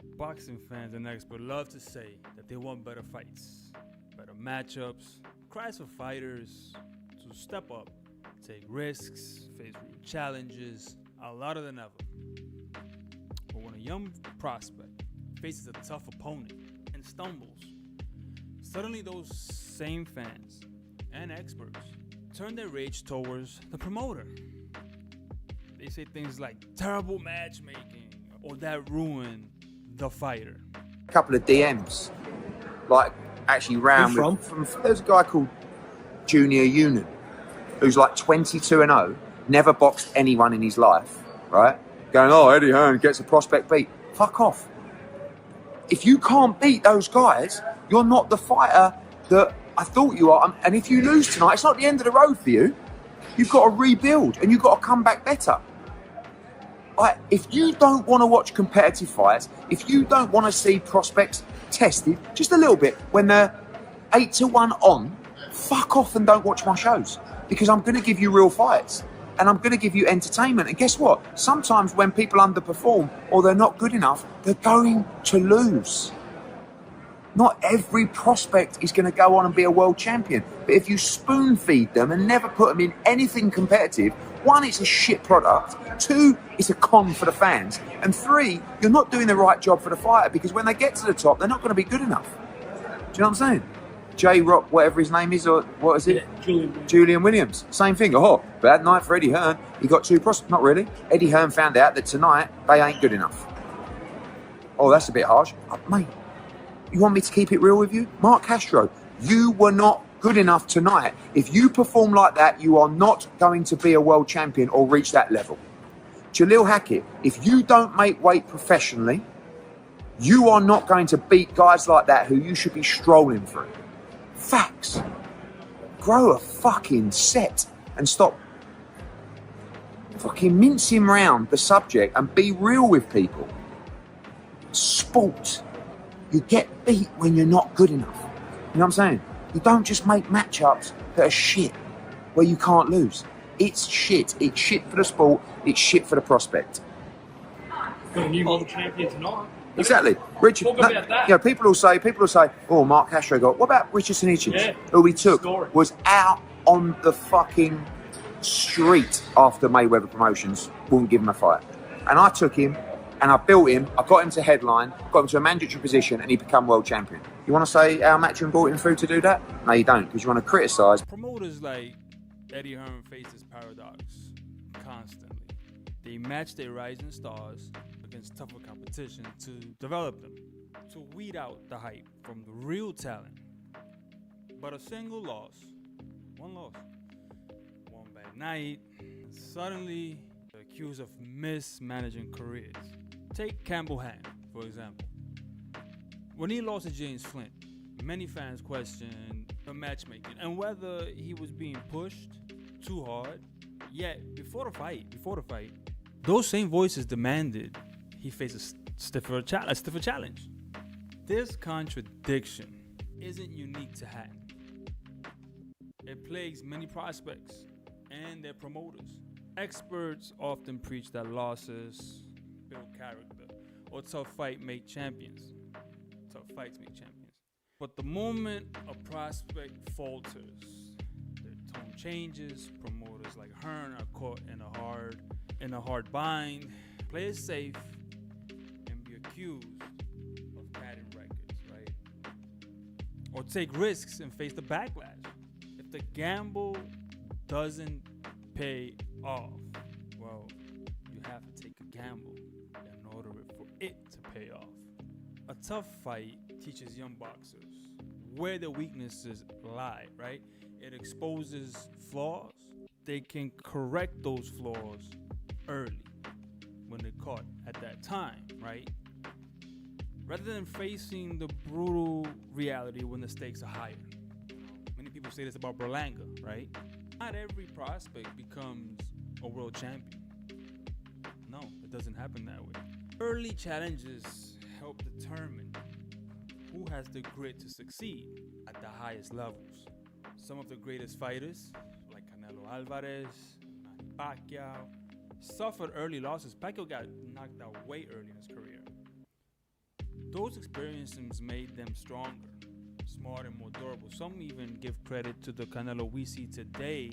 Boxing fans and experts love to say that they want better fights, better matchups, cries for fighters to step up, take risks, face real challenges, a lot of than ever. But when a young prospect faces a tough opponent and stumbles, suddenly those same fans and experts turn their rage towards the promoter. They say things like terrible matchmaking or that ruined the fighter. A couple of DMs, like actually round from there's a guy called Junior Union who's like 22-0, never boxed anyone in his life, right? Going, oh, Eddie Hearn gets a prospect beat. Fuck off. If you can't beat those guys, you're not the fighter that I thought you are. And if you lose tonight, it's not the end of the road for you. You've got to rebuild and you've got to come back better. If you don't want to watch competitive fights, if you don't want to see prospects tested just a little bit when they're 8-1 on, fuck off and don't watch my shows, because I'm going to give you real fights and I'm going to give you entertainment. And guess what? Sometimes when people underperform or they're not good enough, they're going to lose. Not every prospect is going to go on and be a world champion. But if you spoon feed them and never put them in anything competitive, one, it's a shit product. Two, it's a con for the fans. And three, you're not doing the right job for the fighter, because when they get to the top, they're not going to be good enough. Do you know what I'm saying? J-Rock, whatever his name is, or what is it? Yeah, Julian Williams. Same thing. Oh, bad night for Eddie Hearn. He got two prospects. Not really. Eddie Hearn found out that tonight they ain't good enough. Oh, that's a bit harsh. Mate, you want me to keep it real with you? Mark Castro, you were not good enough tonight. If you perform like that, you are not going to be a world champion or reach that level. Jalil Hackett, if you don't make weight professionally, you are not going to beat guys like that who you should be strolling through. Facts. Grow a fucking set and stop fucking mincing around the subject and be real with people. Sport. You get beat when you're not good enough. You know what I'm saying? You don't just make matchups that are shit where you can't lose. It's shit. It's shit for the sport. It's shit for the prospect. Got a new world champion tonight. Exactly. Richard, Talk about that. You know, people will say, oh, Mark Castro got, what about Richardson Hitchens? Yeah. Who we took, Story. was out on the fucking street after Mayweather Promotions wouldn't give him a fight. And I took him and I built him, I got him to headline, got him to a mandatory position, and he became world champion. You want to say how Matchroom brought him through to do that? No, you don't, because you want to criticise. Promoters like Eddie Hearn face this paradox constantly. They match their rising stars against tougher competition to develop them, to weed out the hype from the real talent. But a single loss, one bad night, and suddenly they're accused of mismanaging careers. Take Campbell Hand, for example. When he lost to James Flint, many fans questioned the matchmaking and whether he was being pushed too hard. Yet, before the fight, those same voices demanded he face a stiffer challenge. This contradiction isn't unique to Hatton. It plagues many prospects and their promoters. Experts often preach that losses build character, or tough fights make champions. But the moment a prospect falters, their tone changes. Promoters like Hearn are caught in a hard bind, play it safe, and be accused of padding records, right? Or take risks and face the backlash. If the gamble doesn't pay off, well, you have to take a gamble in order for it to pay off. A tough fight teaches young boxers where their weaknesses lie, right? It exposes flaws. They can correct those flaws early when they're caught at that time, right? Rather than facing the brutal reality when the stakes are higher. Many people say this about Berlanga, right? Not every prospect becomes a world champion. No, it doesn't happen that way. Early challenges help determine who has the grit to succeed at the highest levels. Some of the greatest fighters, like Canelo Alvarez, Manny Pacquiao, suffered early losses. Pacquiao got knocked out way early in his career. Those experiences made them stronger, smarter, and more durable. Some even give credit to the Canelo we see today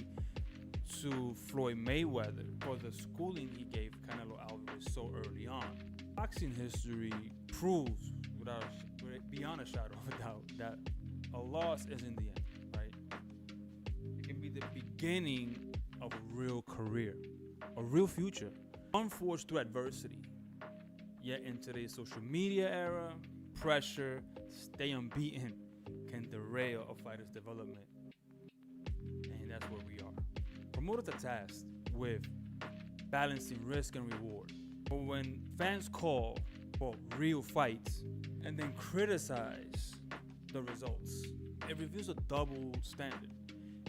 to Floyd Mayweather for the schooling he gave Canelo Alvarez so early on. Boxing history proves, beyond a shadow of a doubt, that a loss is in the end, right? It can be the beginning of a real career, a real future, unforged through adversity. Yet in today's social media era, pressure, stay unbeaten can derail a fighter's development. And that's where we are. Promoters are tasked with balancing risk and reward. But when fans call for real fights and then criticize the results, it reveals a double standard.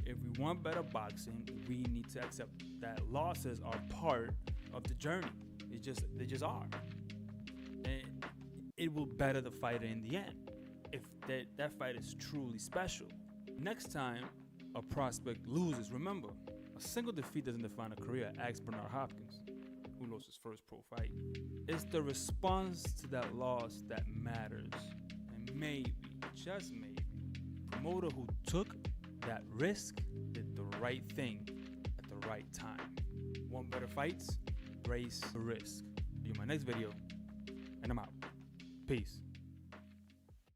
If we want better boxing, we need to accept that losses are part of the journey. They just are. And it will better the fighter in the end if that fight is truly special. Next time a prospect loses, remember, a single defeat doesn't define a career. Ask Bernard Hopkins, who lost his first pro fight. It's the response to that loss that matters. And maybe, just maybe, the promoter who took that risk did the right thing at the right time. Want better fights? Embrace the risk. See you in my next video, and I'm out. Peace.